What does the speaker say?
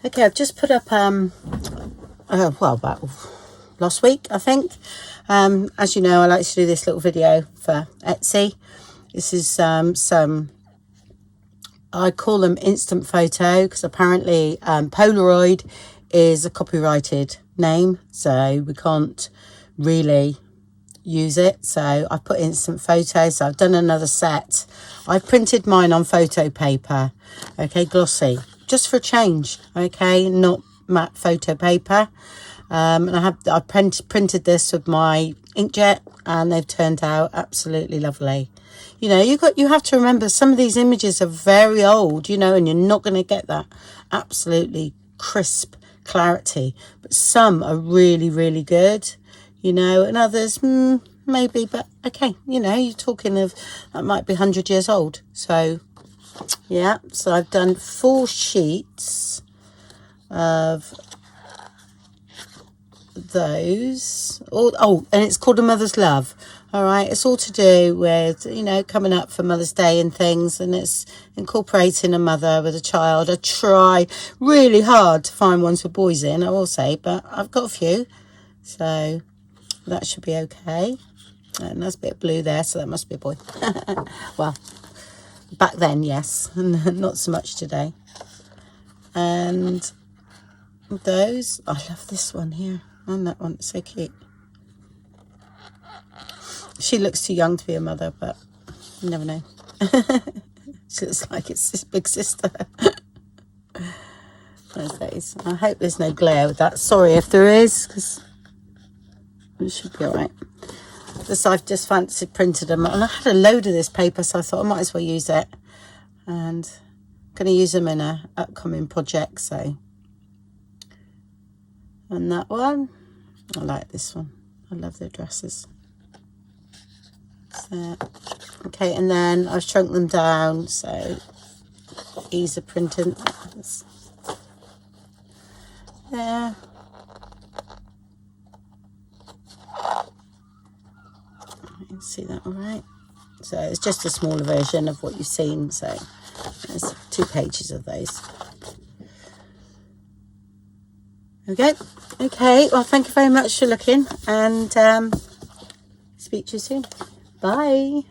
Okay, I've just put up well, about last week, I think. As you know, I like to do this little video for Etsy. This is some, I call them instant photo, because apparently Polaroid is a copyrighted name, so we can't really use it. So I've put instant photo. So I've done another set. I've printed mine on photo paper, okay, glossy, just for a change, okay, not matte photo paper. And I printed this with my inkjet, and they've turned out absolutely lovely. You know, you have to remember, some of these images are very old, you know, and you're not going to get that absolutely crisp clarity, but some are really, really good, you know, and others maybe, but okay, you know, you're talking of that might be 100 years old. So yeah, so I've done 4 sheets of those. Oh, and it's called A Mother's Love. All right, it's all to do with, you know, coming up for Mother's Day and things, and it's incorporating a mother with a child. I try really hard to find ones with boys in, I will say, but I've got a few, so that should be okay. And there's a bit of blue there, so that must be a boy. Well, back then, yes, not so much today. And those, I love this one here, and that one, it's so cute. She looks too young to be a mother, but you never know. She looks like it's his big sister. There's those. I hope there's no glare with that. Sorry if there is, because it should be all right. This, I've just fancied printed them, and I had a load of this paper, so I thought I might as well use it. And I'm going to use them in a upcoming project. So, and that one, I like this one. I love their dresses. So, okay, and then I've shrunk them down, so ease of printing. There. You can see that all right. So it's just a smaller version of what you've seen. So there's 2 pages of those. Okay, well, thank you very much for looking, and speak to you soon. Bye.